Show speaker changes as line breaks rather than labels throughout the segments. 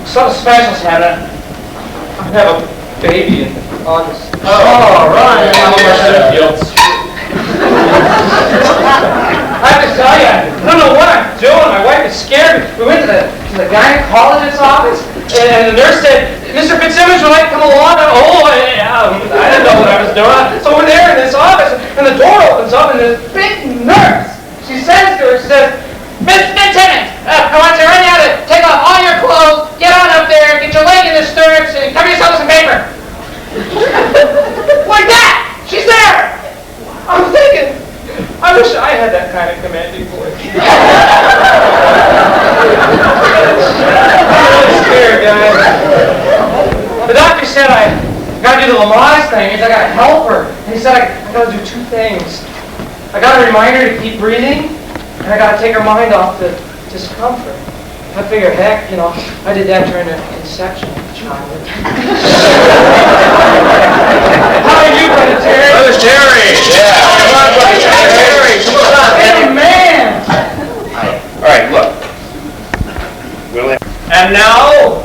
something special's happening. I'm gonna have a baby in August.
Oh, right.
I have to tell you, I don't know what I'm doing. My wife is scared. We went to the gynecologist's office, and the nurse said, Mr. Fitzsimmons would like to come along. I didn't know what I was doing. So we're there in this office, and the door opens up, and this big nurse, she says to her, she says, Miss Fitzsimmons, I want you right now to take off all your clothes, get on up there, get your leg in the stirrups, and cover yourself with some paper. Like that! She's there! I'm thinking, I wish I had that kind of commanding voice. I'm really scared, guys. The doctor said I gotta do the Lamaze thing. He said I gotta help her. And he said I gotta do two things. I gotta remind her to keep breathing, and I gotta take her mind off the discomfort. I figure, heck, I did that during an conception child. How are you, Brother Terry?
Brother Terry! Yeah! Come on, Brother Terry! Come on!
Hey, man!
All right, look.
And now...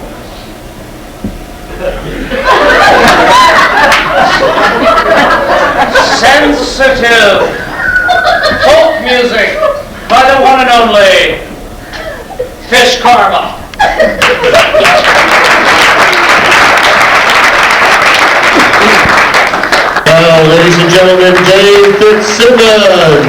sensitive folk music by the one and only Fish Karma.
Ladies and gentlemen, Dave Fitzsimmons.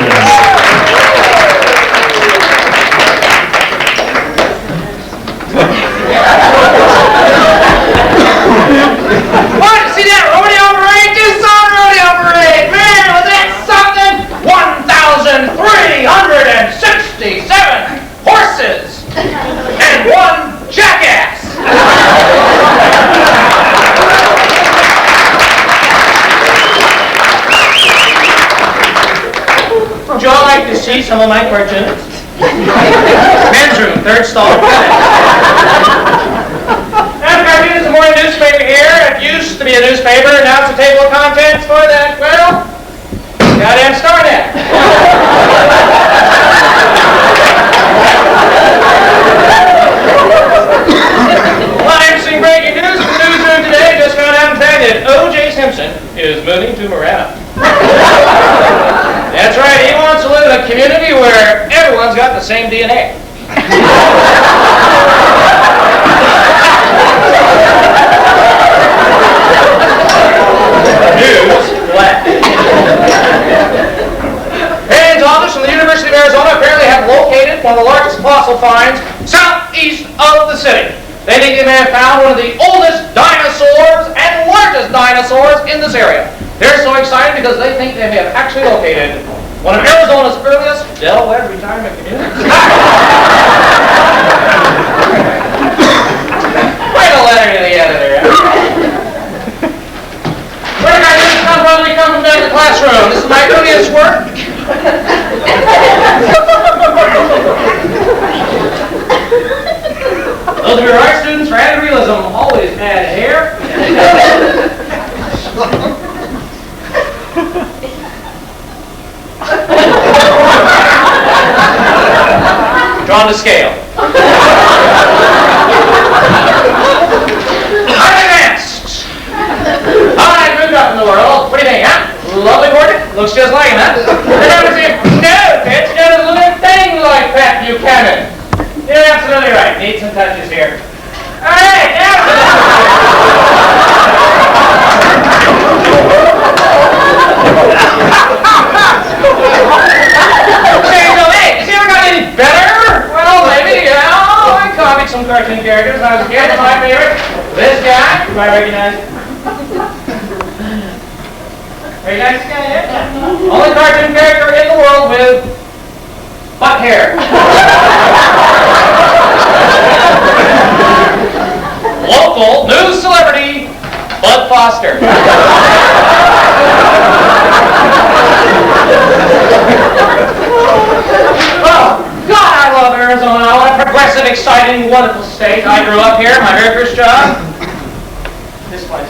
What? See that rodeo parade? Just saw the rodeo parade. Man, was that something? 1,367 horses and one jackass. Would you all like to see some of my cartoons? Men's room, third stall. Cartoon is the morning newspaper here. It used to be a newspaper, and now it's a table of contents for that, well, goddamn Starnet. Well, interesting breaking news from the newsroom today. Just found out in fact that O.J. Simpson is moving to Marana. That's right, he wants to live in a community where everyone's got the same DNA. News flash. Paleontologists from the University of Arizona apparently have located one of the largest fossil finds southeast of the city. They think they may have found one of the oldest dinosaurs and largest dinosaurs in this area. They're so excited because they think they may have actually located one of Arizona's earliest Delaware retirement communities. Write a letter to the editor. Where did I come from? We come from down in the classroom. This is my earliest work. Those of your art students for added realism always add hair. Drawn to scale. Unadvanced. I moved up in the world. What do you think, huh? Lovely portrait. Looks just like him, huh? No, Fitz, he doesn't look anything like Pat Buchanan. You're absolutely right. Need some touches here. All right, now for this. Hey, has he ever got any better? Well, maybe, I copied some cartoon characters when I was a kid. My favorite. This guy. You might recognize him. Recognize this guy here? Only cartoon character in the world with butt hair. Local news celebrity, Bud Foster. Oh, God, I love Arizona. What a progressive, exciting, wonderful state. I grew up here. My very first job. This place.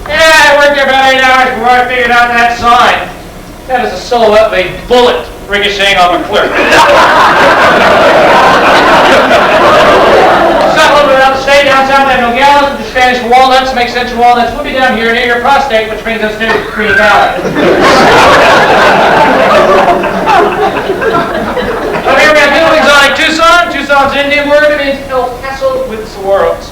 Yeah, I worked there about 8 hours before I figured out that sign. That is a silhouette of a bullet ricocheting off a cliff. Spanish for walnuts makes sense for walnuts. We'll be down here near your prostate, which brings us to creamy salad. Up here we have buildings like Tucson. Tucson's an Indian word. It means El Paso with saguaros.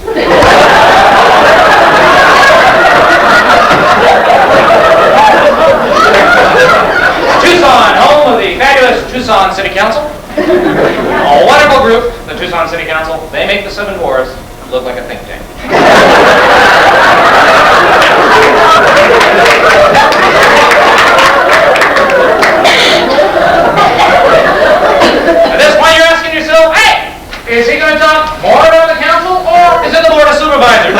Tucson, home of the fabulous Tucson City Council. A wonderful group, the Tucson City Council. They make the 7 wars look like a think tank. At this point you're asking yourself, hey, is he going to talk more about the council or is it the board of supervisors?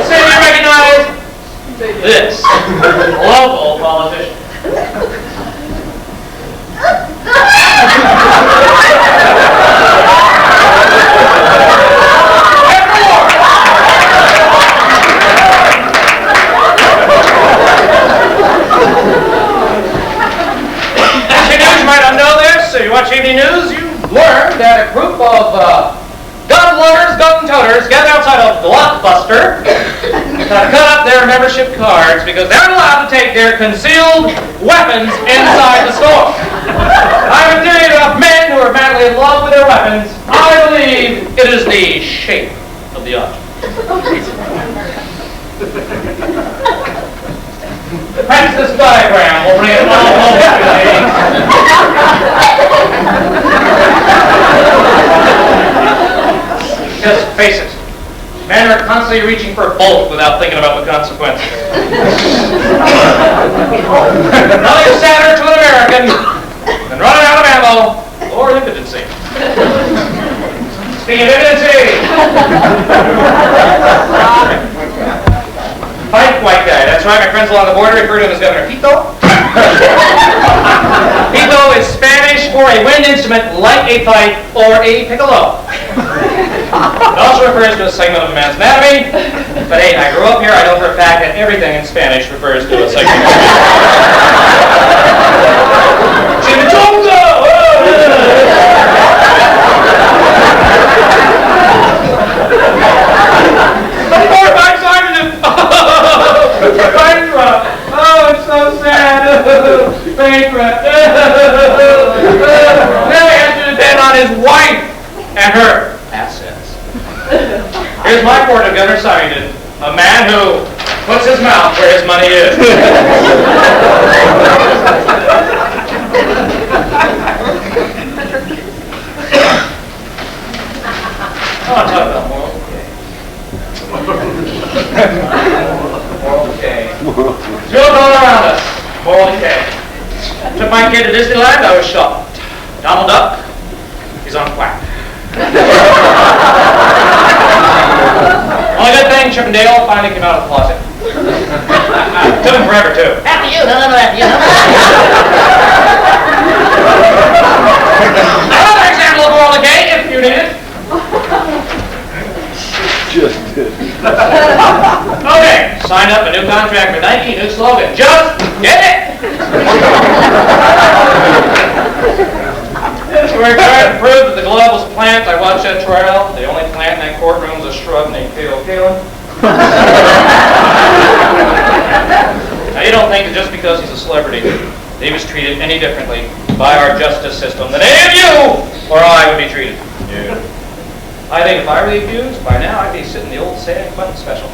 So you recognize this local politician. So you watch evening news, you learn that a group of gun lovers, gun toters gathered outside of Blockbuster to cut up their membership cards because they're not allowed to take their concealed weapons inside the store. I'm a theory of men who are madly in love with their weapons. I believe it is the shape of the object. Hence this diagram will bring it all home to you, ladies. Just face it, men are constantly reaching for both without thinking about the consequences. Nothing sadder to an American than running out of ammo or impotency. Speaking of impotency, Fight white guy. That's right, my friends along the border refer to him as Governor Pito. Pito is Spanish for a wind instrument like a pipe or a piccolo. It also refers to a segment of a man's anatomy. But hey, I grew up here, I know for a fact that everything in Spanish refers to a segment of a man's bankrupt. Oh, it's so sad. Bankrupt. Now he has to depend on his wife and her assets. Here's my report of Governor Simington, a man who puts his mouth where his money is. I want to talk about moral decay. Moral decay. It's going all around us. Moral decay. Took my kid to Disneyland, I was shocked. Donald Duck, he's on crack. Only good thing, Chippendale finally came out of the closet. Took him forever, too. After you, no, after you, Another example of moral decay, if you need it.
Just did.
Okay, sign up a new contract with Nike, new slogan, just get it! We're trying to prove that the glove was a plant. I watched that trial. The only plant in that courtroom was a shrub named K.O. Kalin. Now you don't think that just because he's a celebrity, that he was treated any differently by our justice system than any of you or I would be treated. Yeah. I think if I were the accused, by now I'd be sitting the old Sam Clinton special.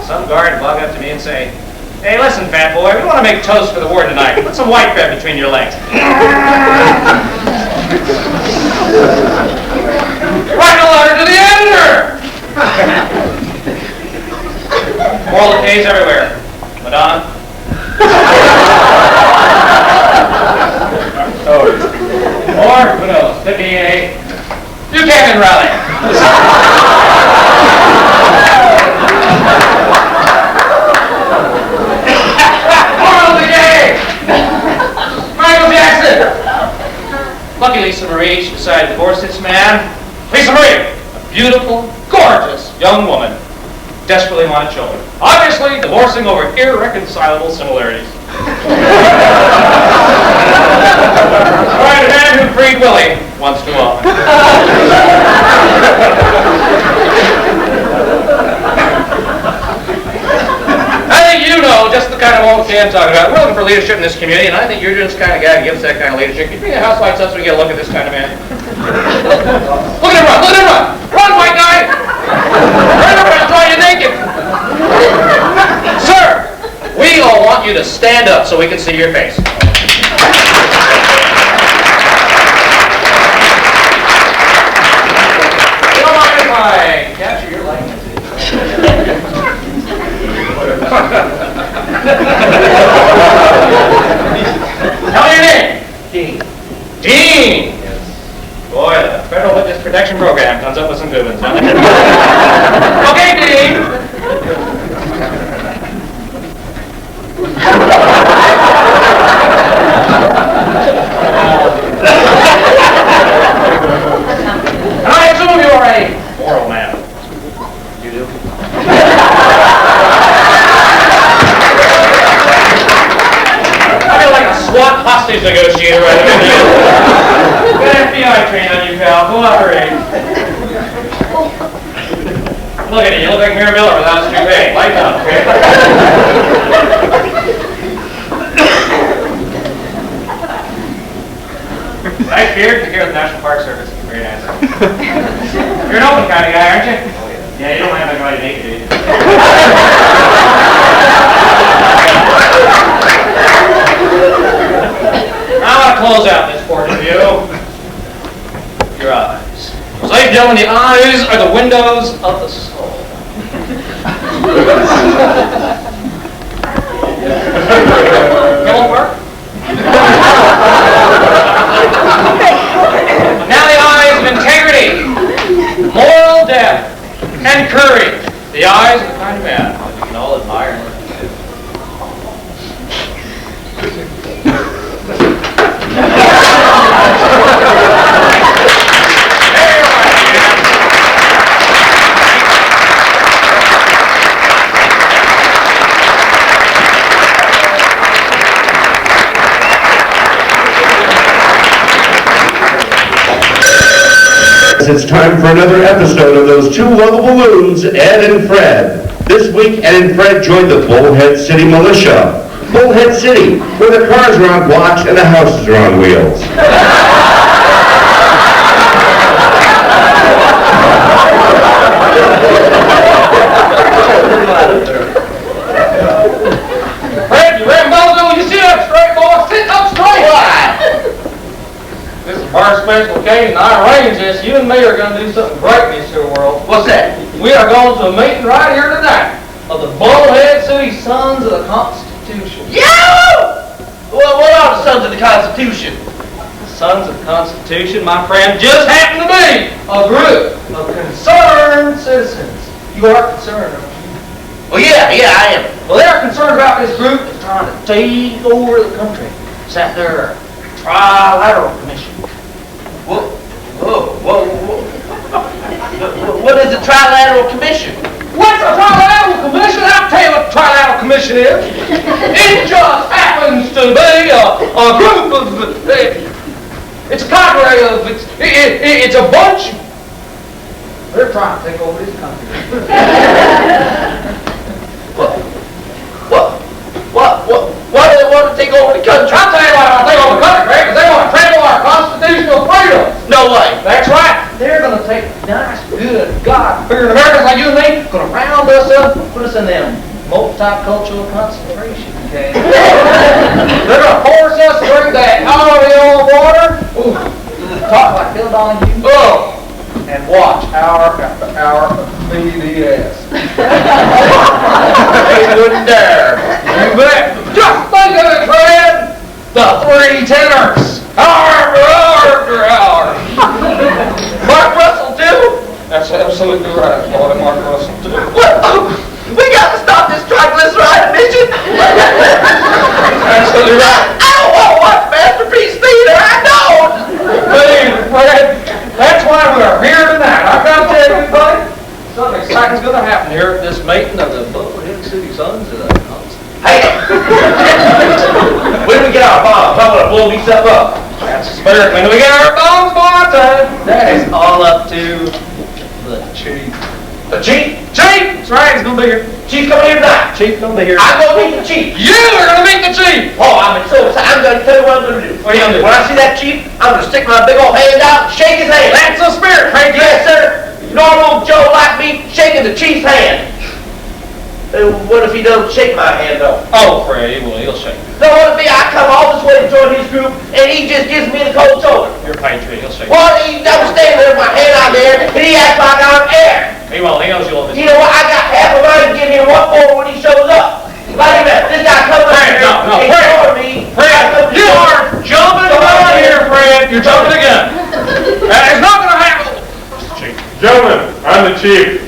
Some guard would walk up to me and say, "Hey, listen, fat boy, we want to make toast for the war tonight. Put some white bread between your legs." Write a letter to the editor! Moral decays everywhere. Madonna. Or, who knows, could be a Buchanan rally. Moral decay! Michael Jackson! Lucky Lisa Marie, she decided to divorce this man. Lisa Marie, a beautiful, gorgeous young woman, desperately wanted children. Obviously, divorcing over irreconcilable similarities. All right, a man who freed Willie once too often. leadership in this community, and I think you're just the kind of guy who gives that kind of leadership. Can you bring the house lights up so we get a look at this kind of man? Look at him run! Look at him run! Run, white guy! Run around, draw you naked! Sir, we all want you to stand up so we can see your face. You don't mind if I capture your likeness? Tell me your name. Dean. Dean. Yes. Boy, the Federal Witness Protection Program comes up with some good ones, huh? Okay, Dean. I assume you are a moral man. You do? I feel like a SWAT hostage negotiator right now. Good FBI trained on you, pal. Cooperate. Look at you. You look like Mary Miller without a toupee. Lighten up, okay? Nice beard. You're here with the National Park Service. Very nice. You're an open kind of guy, aren't you? Oh, yeah. Yeah, you don't mind anybody naked, do you? I want to close out this portrait of you. Your eyes. So, ladies and gentlemen, the eyes are the windows of the soul. Yellow Park? Now the eyes of integrity, moral depth, and courage. The eyes of the kind of man that we can all admire and look to.
It's time for another episode of those two lovable balloons, Ed and Fred. This week, Ed and Fred joined the Bullhead City Militia. Bullhead City, where the cars are on blocks and the houses are on wheels.
Fred, you Rambozo, will you sit up straight, boy? Sit up straight! Why? This is a bar special occasion. I arranged this. You and me are going to do something great in this here world.
What's that?
We are going to a meeting right here tonight of the Bullhead City Sons of the Constitution.
Yeah! Well, what are the Sons of the Constitution?
The Sons of the Constitution, my friend, just happen to be a group of concerned citizens. You are concerned, aren't you?
Oh, yeah, I am.
Well, they're concerned about this group that's trying to take over the country. It's at their trilateral commission.
What is a trilateral commission?
What's a trilateral commission? I'll tell you what a trilateral commission is. It just happens to be a group of, it's a cadre of, it's a bunch. They're trying to take over this country.
Why do they want to take over the country?
I'll tell you why they want to take over the country, Greg, because they want to trample our constitutional freedom.
No way.
That's right. They're going to take nice, good, God-fearing Americans like you and me, going to round us up and put us in them multicultural concentration camps. They're going to force us to drink that oil water. Ooh, talk like Bill Donahue. Oh, and watch hour after hour of PBS.
They wouldn't dare.
You bet. Just think of it, Fred. The three tenors. Hour after hour after hour.
Mark Russell, too?
That's absolutely right, boy. Mark Russell, too.
We got to stop this triglyceride emission.
Absolutely right.
I don't want to watch Masterpiece Theater. I don't.
Fred, that's why we're here tonight. I've got to tell you, everybody, something exciting's going to happen here at this meeting of the Bullhead City Sons of the Constitution.
Hey, when do we get our bombs? I'm going to blow these up.
That's the spirit. When we get our bombs, boy, that is all up to the chief.
The chief?
Chief! That's right, he's going to be here.
Chief's coming here tonight.
Chief, come here.
I'm gonna meet the chief.
You are gonna meet the chief!
Oh, I'm so excited. I'm gonna tell you what I'm gonna do.
What are you gonna do?
When I see that chief, I'm gonna stick my big old hand out and shake his hand.
That's the spirit, Frank.
Yes, sir. Normal Joe like me shaking the chief's hand. What if he doesn't shake my hand though?
Oh, Fred, he'll shake.
No, what if I come all this way to join his group and he just gives me the cold shoulder?
You're a patriot, he'll shake.
Well, he never standing there with my hand out there and he acts like I'm air.
He won't, he knows you'll
You know what? I got half a mind to give him one more when he shows up. Wait a minute, this guy comes up
Fred,
here
no,
and
Fred.
ignoring me.
Fred, you are jumping around here, Fred. You're jumping the gun. It's not gonna happen.
Gentlemen, I'm the chief.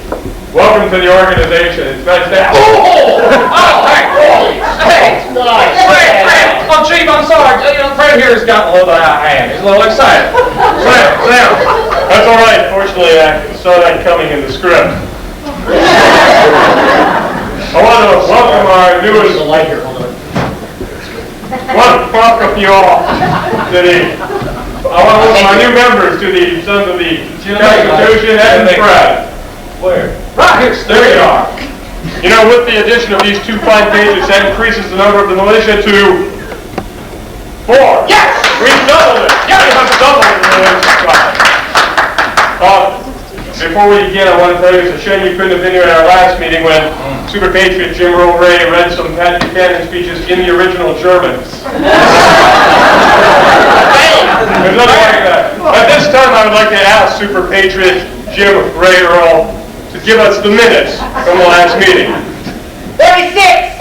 Welcome to the organization. It's nice to have you.
Oh, hey, Fred, oh, Chief, I'm sorry. You know, Fred here has gotten a little bit out of hand. He's a little excited. Sam.
That's all right. Fortunately, I saw that coming in the script. I want to welcome our newest. Welcome you all to the. I want to welcome our new members to the Sons of the Constitution, Ed and Fred.
Where? Right here.
There you are. You know, with the addition of these 2 fine pages, that increases the number of the militia to 4.
Yes!
We've doubled it. Yeah, we have doubled the militia size. Before we begin, I want to tell you it's a shame you couldn't have been here at our last meeting when Super Patriot Jim Ray read some Pat Buchanan speeches in the original German. There's nothing like that. At this time, I would like to ask Super Patriot Jim Ray Earl to give us the minutes from the last meeting.
36!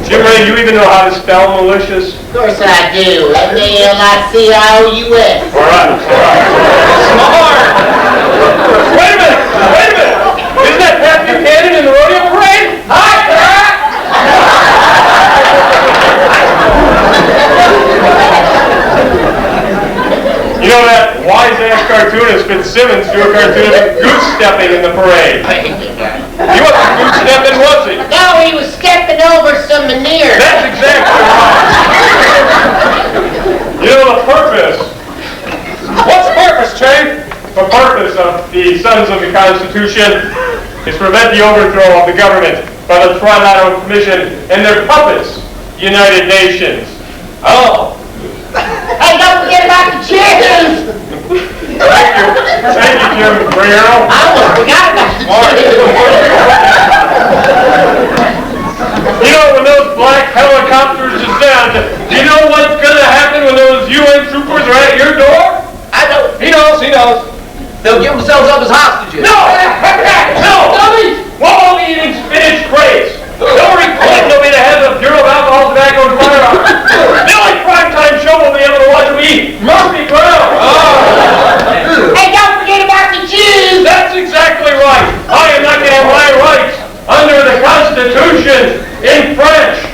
Jim Ray, you even know how to spell malicious?
Of course I do. M-A-L-I-C-I-O-U-S.
All right.
Smart!
Wait a minute! Isn't that Pat Buchanan in the rodeo parade?
Hi, Pat!
You know that wise-ass cartoonist Fitzsimmons drew a cartoon of him goose-stepping in the parade. He wasn't goose-stepping, was he?
No, he was stepping over some manure.
That's exactly right. You know the purpose.
What's the purpose, Chief?
The purpose of the Sons of the Constitution is to prevent the overthrow of the government by the Trilateral Commission and their puppets, the United Nations.
Oh.
Hey, don't forget about the chickens.
Thank you, Jim Briero.
I almost forgot about the chickens.
You know, when those black helicopters descend, do you know what's going to happen when those UN troopers are at your door?
I know.
He knows.
They'll give themselves up as hostages.
No! Dummies! Wall eating spinach crates! Hillary Clinton will be the head of the Bureau of Alcohol, Tobacco, and Firearms. The only primetime show we'll be able to watch will be Murphy Brown.
Hey, don't forget about the Jews.
That's exactly right. I am not going to have my rights under the Constitution in French.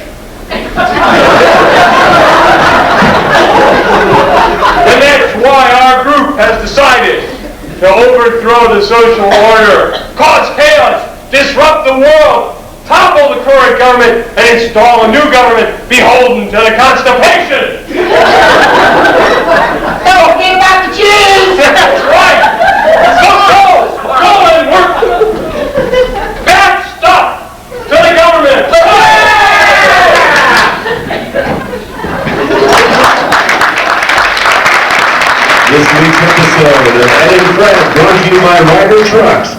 And that's why our group has decided to overthrow the social order, cause chaos, disrupt the world, topple the current government, and install a new government beholden to the Constitution.
Don't forget about the Jews.
That's right. Go and work. Bad stuff to the government.
This week's episode of Ed and Fred brought to you by Ryder Trucks.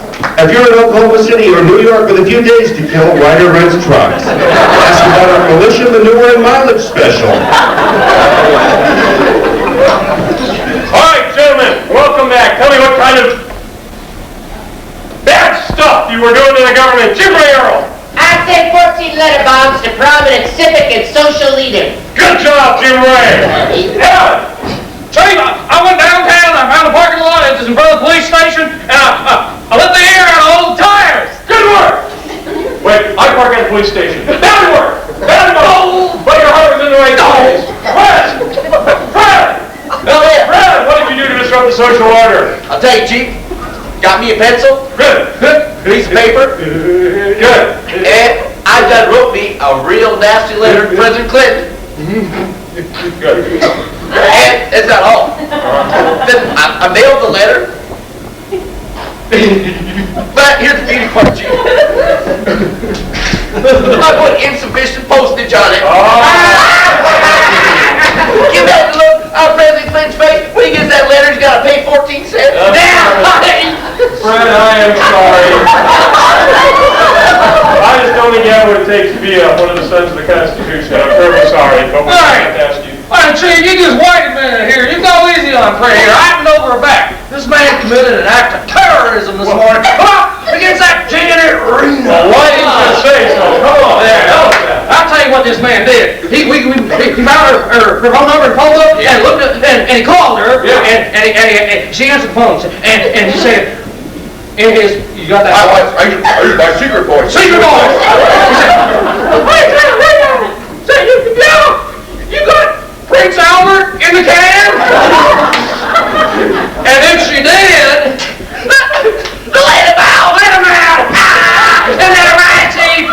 If you're in Oklahoma City or New York with a few days to kill, Ryder rents trucks. Ask about our militia manure and mileage special.
All right, gentlemen, welcome back. Tell me what kind of bad stuff you were doing to the government. Jim Ray Earl.
I sent 14 letter bombs to prominent civic and social leaders.
Good job, Jim Ray.
Yeah. Chief, I went downtown, I found a parking lot, it was in front of the police station, and I let the air out of all the tires.
Good work. Wait, I park at the police station. Bad work. Bad work. But your heart was in the right place. Fred! Fred, what did you do to disrupt the social order?
I'll tell you, Chief. Got me a pencil,
Good.
piece of paper,
Good.
and I done wrote me a real nasty letter to President Clinton
Good.
And that's not all. Then I mailed the letter. But here's the beauty part, Chief. I put insufficient postage on it. Give that look on President Clinton's face. When he gets that letter, he's got to pay 14 cents.
Fred, I am sorry. I just don't think you have what it takes to be one of the sons of the Constitution. I'm terribly sorry, but we have to ask you.
All right, Chief, you just wait a minute here. You go easy on Fred here. I can over her back. This man committed an act of terrorism this morning against that Janet Reno.
Well, why didn't you say so? Come on.
I'll tell you what this man did. He found her phone number and called up and looked at, and he called her and she answered the phone and he said, you got that?
Are you my secret voice?
Secret voice. He said, wait a minute. Say, you got Prince Albert in the can? And if she did, let him out! Isn't that right, Chief?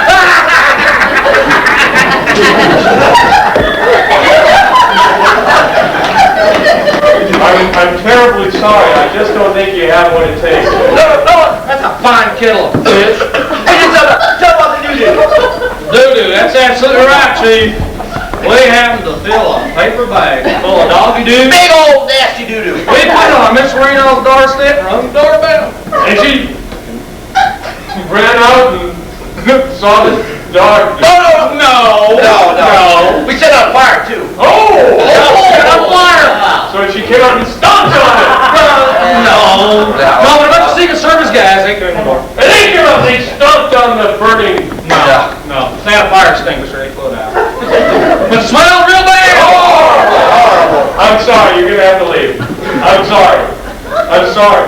I'm terribly sorry. I just don't think you have what it takes.
No, that's a fine kettle of fish.
Hey, just tell about the doo-doo.
Doo-doo, that's absolutely right, Chief. We happened to fill a paper bag full of doggy doo.
Big old nasty doo-doo.
We put it on Miss Reno's doorstep and rung the doorbell.
And she ran out and saw the dog.
No. We set on fire, too.
Set on fire.
So she came out and stomped on it.
No, what about the Secret Service guys? They couldn't more.
And they came out, they stomped on the burning.
No. They had a fire extinguisher. They put it out. But it smelled real bad.
I'm sorry, you're gonna have to leave. I'm sorry.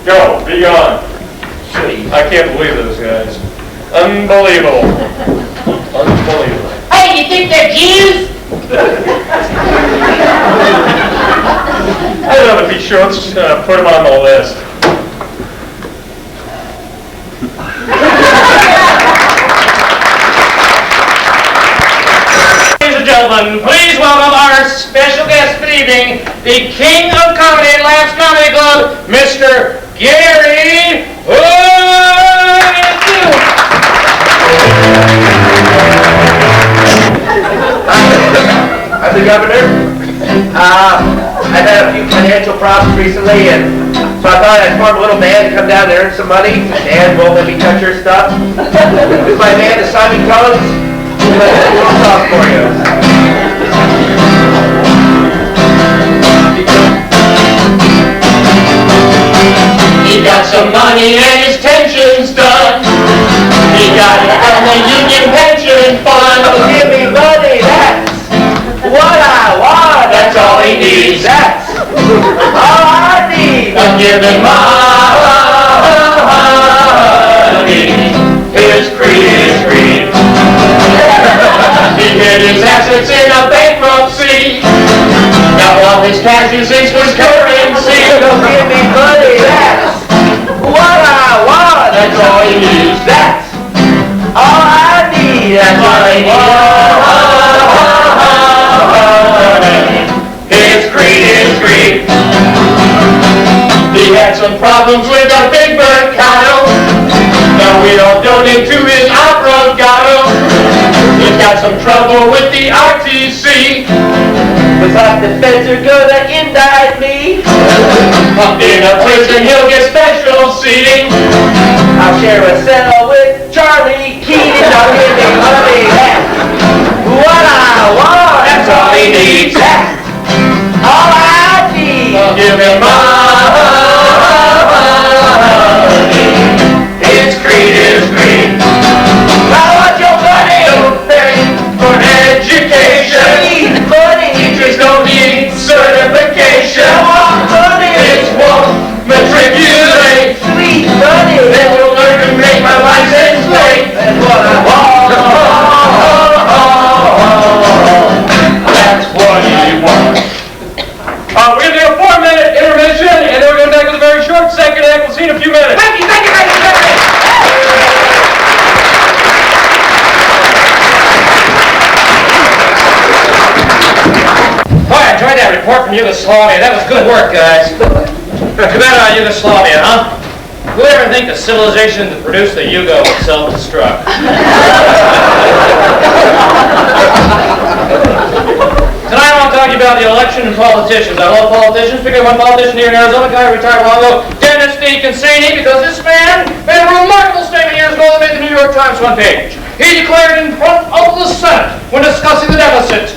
Go, be gone. I can't believe this, guys. Unbelievable.
Hey, you think they're Jews?
I don't know to be sure. Let's just put them on the list.
Ladies and gentlemen, please welcome our special guest for the evening, the King of Comedy at Laughs Comedy Club, Mr. Gary
I'm the governor. I've had a few financial problems recently, and so I thought I'd form a little band to come down and earn some money, and won't let me touch her stuff. With my band, the Simon Collins, we'll let a little talk for you.
He got some money and his tension's done. He got it from the Union Pension Fund.
Give me money, that's what I want.
That's all he needs.
That's all I need.
Give him money. His creed. He hid his assets in a bankruptcy. Now all his cash is his currency.
Give me money, that's what I want.
That's all he needs.
That's all I need. That's all I need.
His creed. He had some problems with a big bird cattle. Now we don't donate to his obrigado. He's got some trouble with the RTC.
Without the feds are gonna indict me.
In a prison he'll get special seating.
I'll share a cell with Charlie Keating. I'll give me money. That's what I want.
That's all he needs.
That's all I need.
Give him money. His creed.
I want your money.
For education.
I need money.
Teachers don't need certification.
I want money.
Kids won't matriculate.
Sweet money.
They will learn to make my license late.
That's what I want.
That's what he wants. We're going to do a 4-minute intermission, and then we're going to from Yugoslavia. That was good work, guys. Too bad about Yugoslavia, huh? Who would ever think a civilization that produced the Yugo would self-destruct? Tonight I want to talk to you about the election and politicians. I love politicians. Particularly one politician here in Arizona, guy who retired a while ago, Dennis D. Cassini, because this man made a remarkable statement years ago that made the New York Times front page. He declared in front of the Senate when discussing the deficit,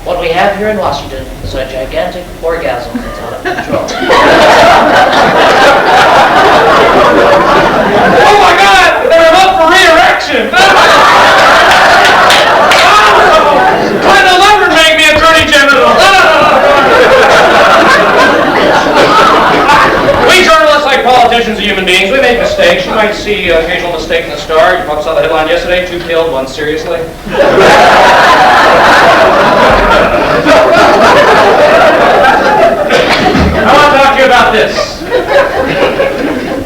What we have here in Washington is a gigantic orgasm that's out of control.
oh my God, they're up for re-election. Clinton will never make me Attorney General. We journalists, like politicians, are human beings. We make mistakes. You might see an occasional mistake in the Star. You probably saw the headline yesterday, 2 killed, 1 seriously. I want to talk to you about this.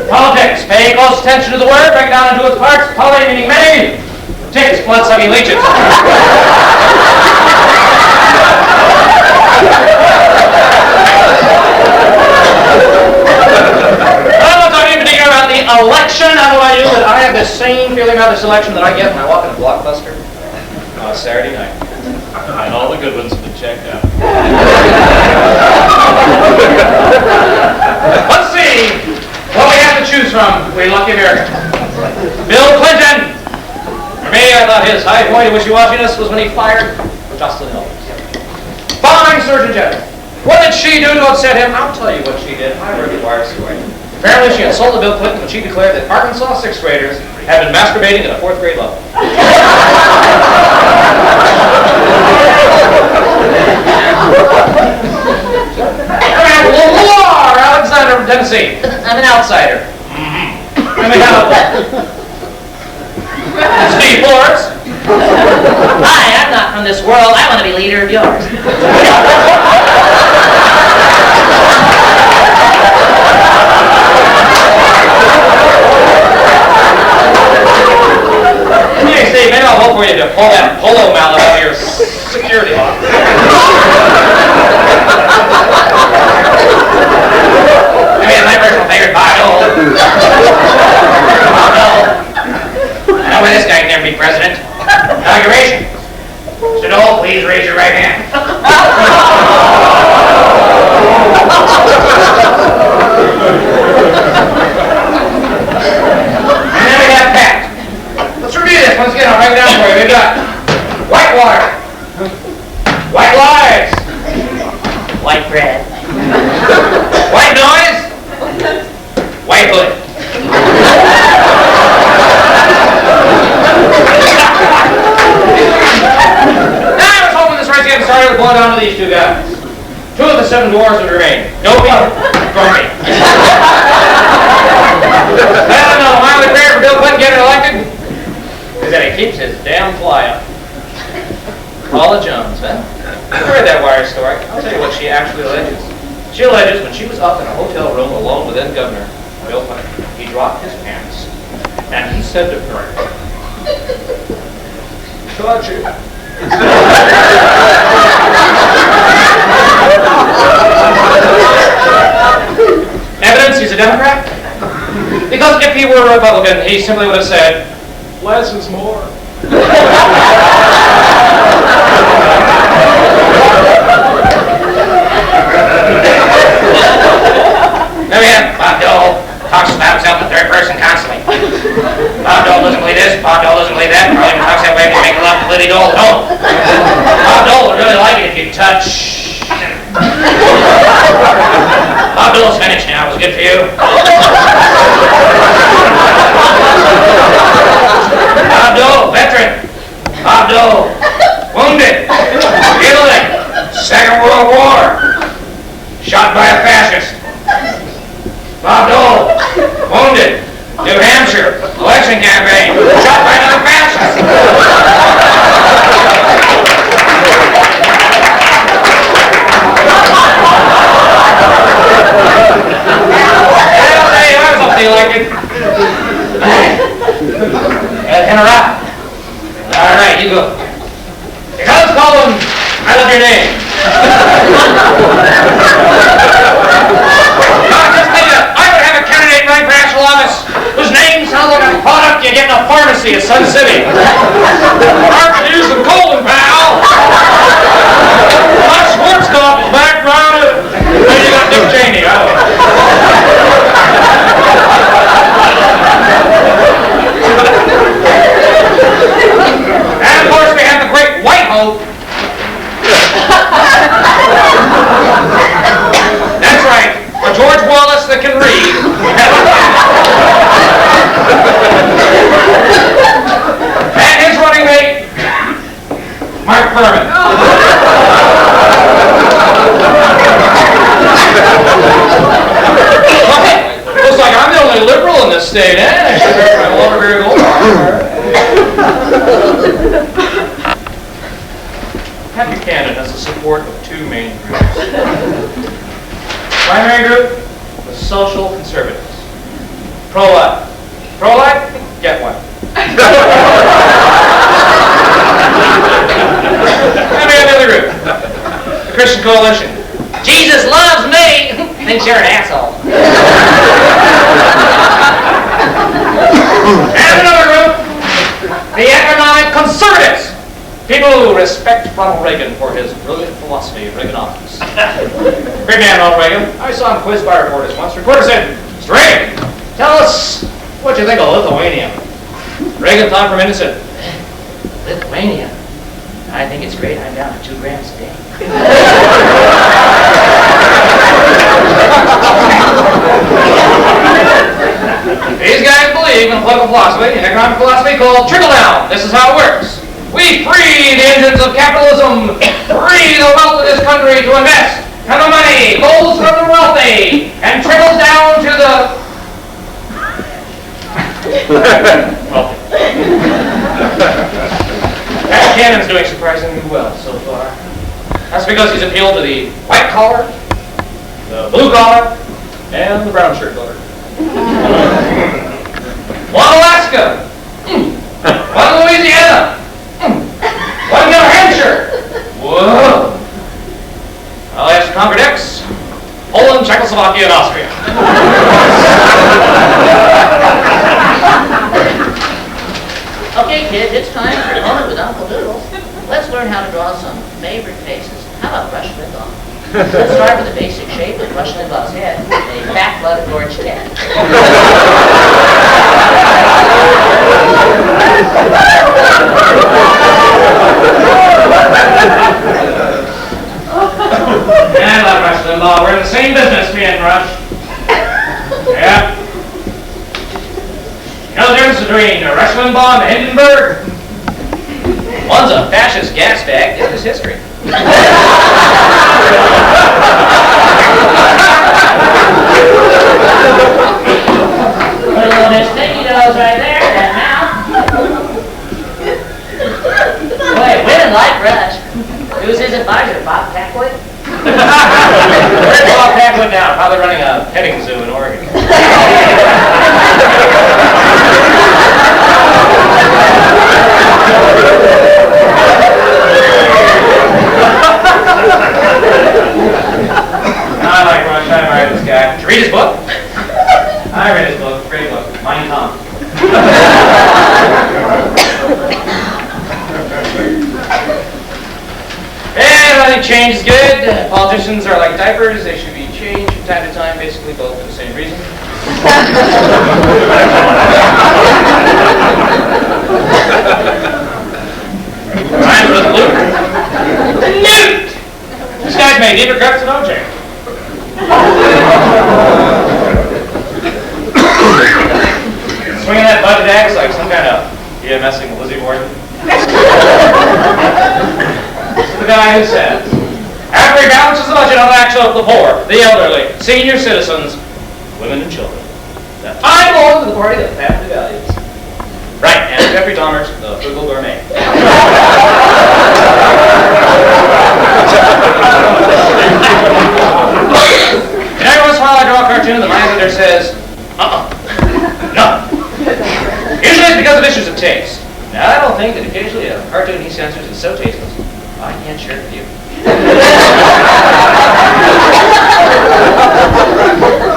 Politics. Pay close attention to the word, break it down into its parts. Poly meaning many. Ticks, blood-sucking leeches. About the election, how do I do that? I have the same feeling about this election that I get when I walk in a Blockbuster on a Saturday night. And all the good ones have been checked out. Let's see what we have to choose from. We lucky American. Bill Clinton. For me, I thought his high point of wishy-washiness was when he fired Jocelyn Hill. Fine Surgeon General. What did she do to upset him? I'll tell you what she did. I heard the wire story. Apparently, she insulted Bill Clinton when she declared that Arkansas 6th graders had been masturbating at a 4th grade level. Lamar Alexander from Tennessee. I'm an outsider. Let me have Steve Forbes.
Hi, I'm not from this world. I want to be leader of yours.
Steve, maybe I'll vote for you to pull that polo mallet out of your security lock. I mean, my personal favorite bottle. Oh no. I know why this guy can never be president. Inauguration. Mr. Dole, please raise your right hand. And then we have Pat. Let's review this once again. I'll write it down for you. We've got Whitewater, White Lies,
White bread.
White Noise, White Hood. Now I was hoping this race getting started would boil down to these 2 guys. 2 of the 7 dwarves would remain. Dopey, Gourmet. Well, no, my only prayer for Bill Clinton getting elected is that he keeps his damn fly up. Paula Jones, huh? I read that wire story. I'll tell you what she actually alleges. She alleges when she was up in a hotel room alone with then Governor Bill Clinton, he dropped his pants and he said to her, "Touch it." Evidence he's a Democrat? Because if he were a Republican, he simply would have said, "Less is more." Now we have Bob Dole talks about himself in 3rd person constantly. Bob Dole doesn't believe this, Bob Dole doesn't believe that. Probably talks that way when you make love to Liddy Dole at home. Bob Dole would really like it if you touch. Bob Dole's finished now. It was good for you. Bob Dole, veteran. Bob Dole, wounded. Italy, 2nd World War. Shot by a fascist. Bob Dole, wounded. New Hampshire, election campaign. Shot by another fascist. Elected. And a wrap. All right, you go. Because Colin, I love your name. University of Sun City. Archduke and Colin, pal. My Schwarzkopf is background. Then you got Dick Cheney. And of course we have the great White Hope. That's right, a George Wallace that can read. And his running mate, Mark Furman. Looks like I'm the only liberal in this state, eh? Happy Buchanan has the support of two main groups. Primary group, the social conservatives. Pro-life. Pro-life? Get one. And we have the other group, the Christian Coalition. Jesus loves me, thinks you're an asshole. And another group, the economic conservatives. People who respect Ronald Reagan for his brilliant philosophy of Reaganomics. Great man, Ronald Reagan. I saw him quizzed by reporters once. Reporter said, Mr. Reagan, tell us what you think of Lithuania. Reagan thought for a minute and said, Lithuania? I think it's great. I'm down to 2 grams a day. These guys believe in a political philosophy, an economic philosophy called trickle-down. This is how it works. We free the engines of capitalism, free the wealth of this country to invest, and the money goes from the wealthy and trickles down to the wealthy. Pat Buchanan's doing surprisingly well so far. That's because he's appealed to the white collar, the blue collar, and the brown shirt collar. One Alaska, one Louisiana, one New Hampshire. Whoa. Well, that's Conquered X, Poland, Czechoslovakia, and Austria.
Okay, kids, it's time for a moment with Uncle Doodles. Let's learn how to draw some favorite faces. How about Rush Limbaugh? Let's start with the basic shape of Rush Limbaugh's head, a fat-blooded orange cat. I love Rush Limbaugh. We're in the same business, me and Rush. Yeah. You know the difference between Rush Limbaugh and Hindenburg? One's a fascist gas bag, the other's history. Put a little his sticky nose right there, and mouth. Boy, women like Rush. Who's his advisor, Bob Packwood? Where's Bob Packwood now? Probably running a petting zoo in Oregon. I like Rush. I admire this guy. Did you read his book? I read his book. Great book. Mein Kampf. And I think change is good. Politicians are like diapers. They should be changed from time to time, basically both for the same reason. Rhymes with Luke. Newt! This guy's made deeper cuts than OJ. Swinging that budget axe like some kind of BMSing Lizzie Borden. This is the guy who says, after he balances the budget on the action of the poor, the elderly, senior citizens, women and children, that I belong to the party that family values. Right, and Jeffrey Dahmer's the frugal gourmet. And every once in a while I draw a cartoon and the mind editor says, no. Usually it's because of issues of taste. Now I don't think that occasionally a cartoon he censors is so tasteless, I can't share it with you.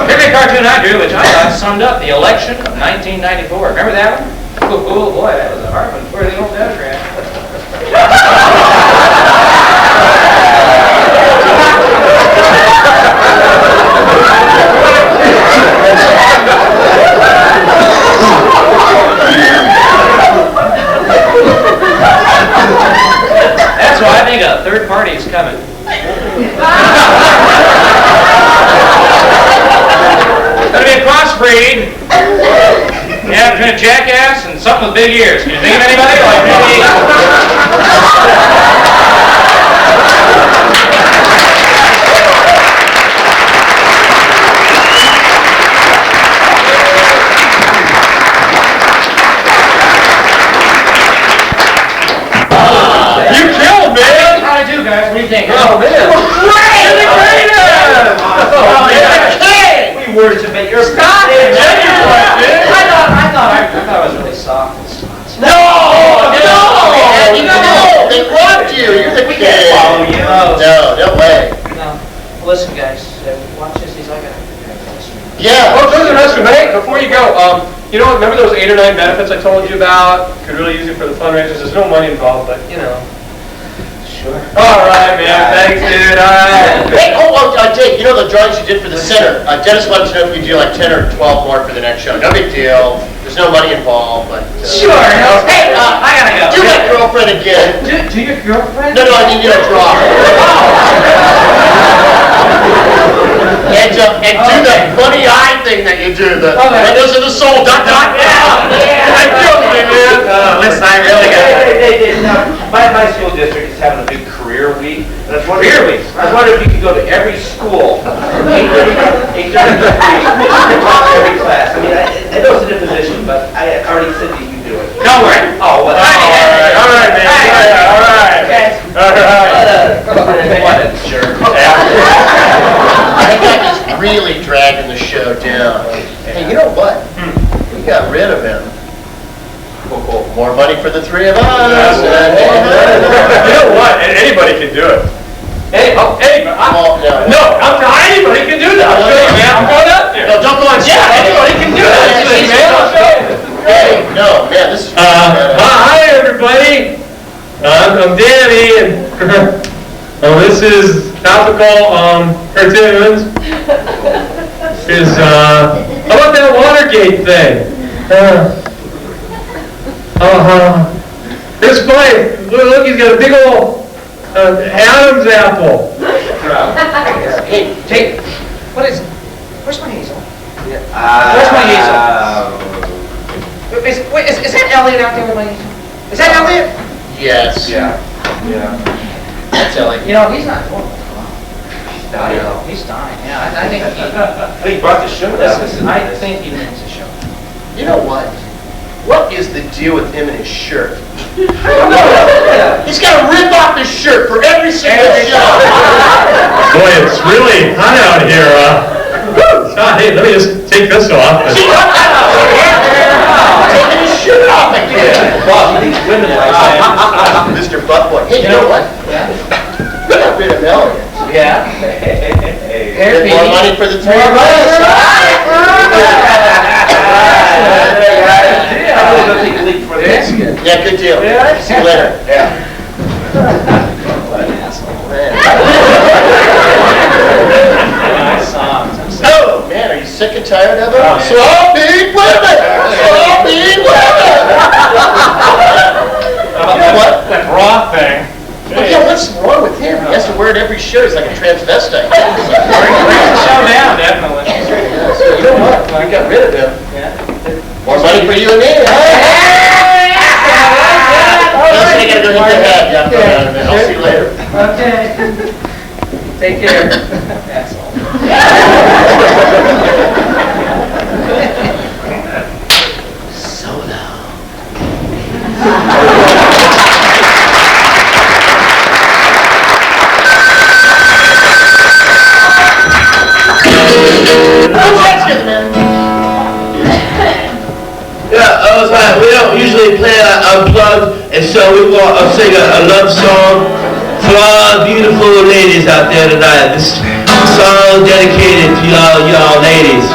Every cartoon I drew, which I thought summed up the election of 1994. Remember that one? Oh boy, that was a hard one. Where are the old diagram? That's why I think a third party is coming. Gonna be a crossbreed. Yeah, between a jackass and something with big ears. Can you think of anybody? Like maybe...
You killed, man!
How'd I do, guys? What do you think?
Oh, man.
You're the greatest!
Oh, man.
We words about your
Stop it!
Genuine, man.
I thought it was really soft and smart.
No! Man, you know, they loved you. You're the kid.
follow you.
No way.
No. Well, listen, guys. Watch this. I got to prepare this.
Yeah.
Oh, those are nice. Hey, before you go, you know, remember those 8 or 9 benefits I told you about? Could really use it for the fundraisers. There's no money involved, but, you know.
Sure.
All right, man. Thanks, dude. All right.
Hey, Jake, you know the drawings you did for the center? Dennis wanted to know if you could do like 10 or 12 more for the next show. No big deal. There's no money involved, but...
Sure. Hey, I gotta go.
Do my girlfriend again.
Do your girlfriend?
No, I mean, you know, draw. And do the funny eye thing that you do. The windows of the soul. Dot, dot,
Yeah.
I killed me, man.
Listen, I really got
Hey, my school district is having a big career week. And I was wondering, I was wondering if you could go to every school, 8:30 every class. I mean, I know it's a different position, but I already said that you do it.
Don't worry.
Oh, well,
All right, man. All right.
what a jerk.
That guy is really dragging the show down. Hey, you know what? We got rid of him.
Cool.
More money for the three of us.
You know what? Anybody can do it.
Hey,
No, anybody can do that. I'll show you, man. I'm going up there.
No, don't go on.
Yeah, anybody can do that. Man, I'll show you.
Hey, no, man, this is...
Hi, everybody. I'm Danny, and this is topical cartoons. How about that Watergate thing? This boy, look, he's got a big old Adam's apple.
Hey,
Jake, where's my hazel? Where's my hazel? Is that Elliot out there with my hazel? Is that Elliot?
yes.
Yeah.
That's Elliot. You know, he's not doing well. He's dying. Yeah, I think
He brought the show down.
I think he needs a show.
You know what? What is the deal with him and his shirt? He's got to rip off his shirt for every single show.
Boy, it's really hot out here. Hey, let me just take this off.
Taking his shirt off again.
Boss, these women like that.
Mr. Buttboy. Hey, you know what? We got rid of Elliot.
Yeah.
Get more money for the three of us.
I'm gonna go take a leak before the next again.
Yeah, good deal. See you later.
Yeah.
What an asshole.
Man.
Nice songs.
Oh, man, are you sick and tired of it? Sloppy women! Sloppy women! You know what?
That bra thing.
Well, yeah, what's wrong with him? He has to wear it every show. He's like a transvestite.
Show down, definitely.
You know what? We got rid of him.
Yeah.
More money for you and me. Listen, I gotta go hit the head. Yeah, I'm going out of it. I'll see you later.
Okay. Take care. Asshole.
We don't usually play unplugged, and so we want to sing a love song for all beautiful ladies out there tonight. This song dedicated to y'all ladies.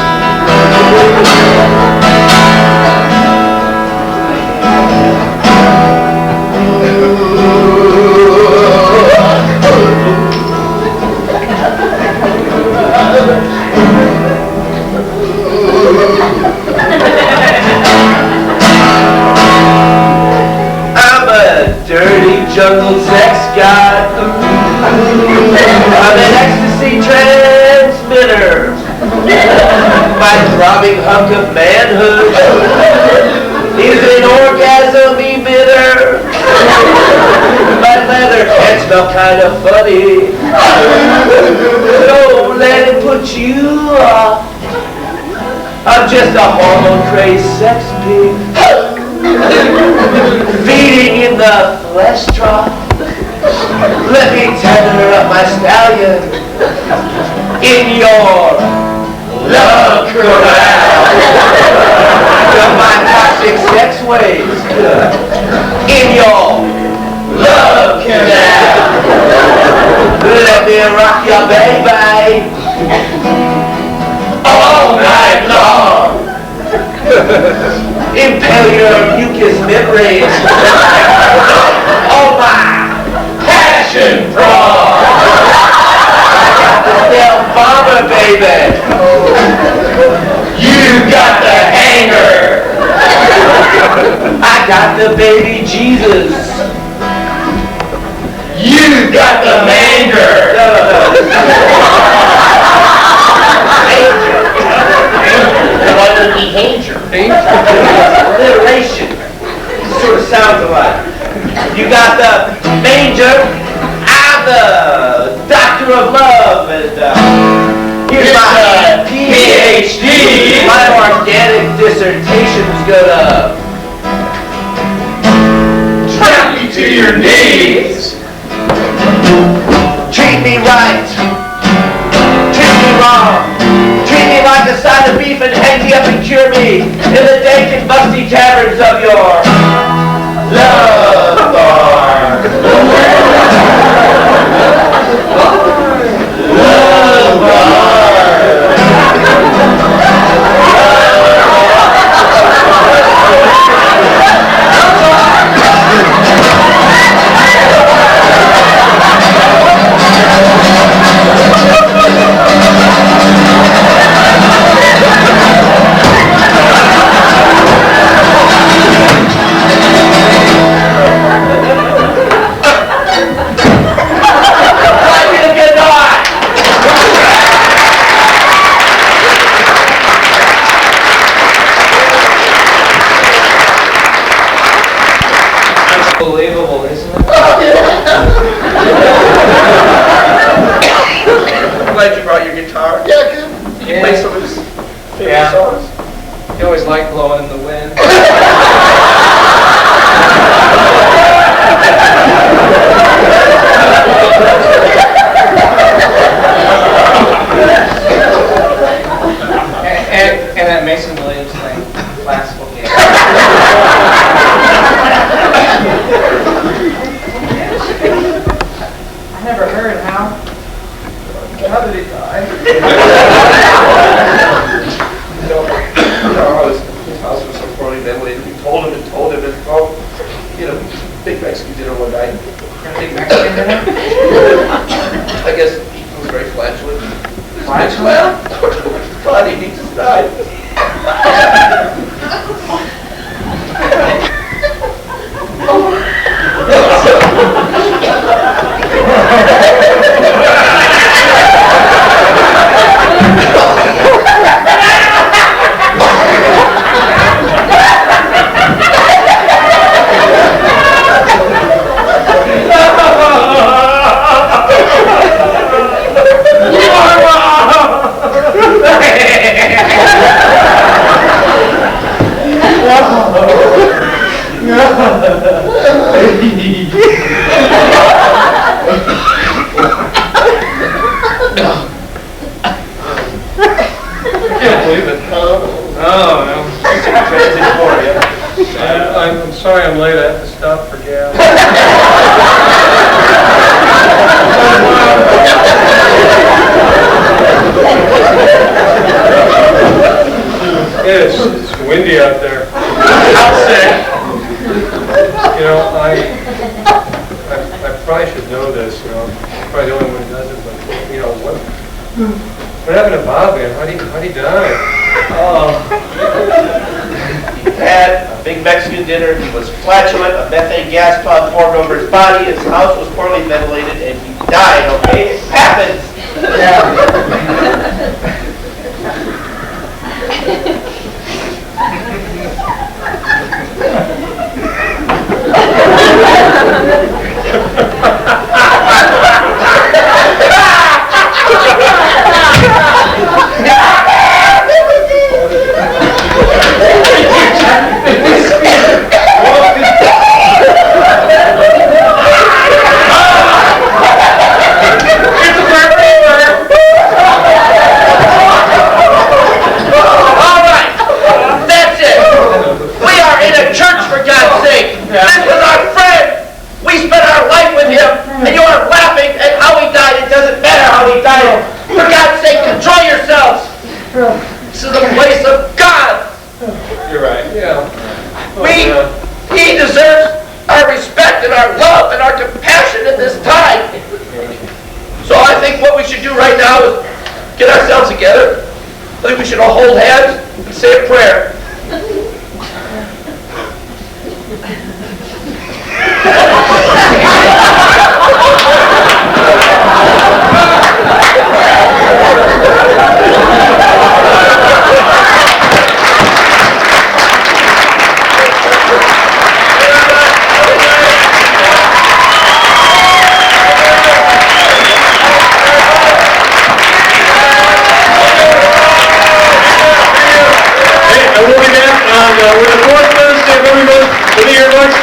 jungle sex god. I'm an ecstasy transmitter. My throbbing hunk of manhood is an orgasm emitter. My leather can smell kind of funny. Don't let it put you off. I'm just a hormone-crazed sex pig, feeding in the flesh trough. Let me tether up my stallion in your love corral. Of my toxic sex waves in your love canal. Let me rock your baby all night long. Impale your mucous membranes on my passion frog. I got the stealth bomber, baby. You got the hanger. I got the baby Jesus. You got the manger. What would be danger? Alliteration. Sort of sounds alike. You got the manger. I'm the doctor of love, and here's my PhD. My organic dissertation's gonna trap you to your knees. Treat me right. Treat me wrong. Treat me like a side of beef and hang me up and cure me in the dank and musty caverns of your love bar. Love bar.
Unbelievable, isn't it?
I'm glad you brought your guitar. Yeah, good. Did you play some of his favorite songs?
You always like blowing in the wind. and that Mason Williams thing, classical game. I never heard how did he die?
His house was so poorly ventilated. We told him, and big Mexican dinner one night.
Big Mexican dinner?
I guess it was very flatulent.
Flatulent?
Funny, he just died.
I'm sorry I'm late. I have to stop for gas. It's windy out there. You know, I probably should know this. I'm probably the only one who does it. But what happened to Bob, man? How'd he die?
He had a big Mexican dinner. dinner. He was flatulent. A methane gas cloud formed over his body. His house was poorly ventilated, and he died. Okay, it happens. This is the place of God.
You're right. Yeah.
He deserves our respect and our love and our compassion at this time. So I think what we should do right now is get ourselves together. I think we should all hold hands and say a prayer.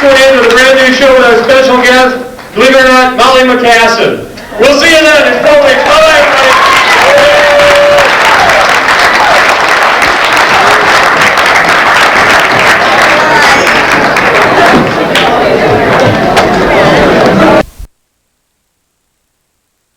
With a brand new show with our special guest, believe it or not, Molly McCassin. We'll see you then. It's Bye.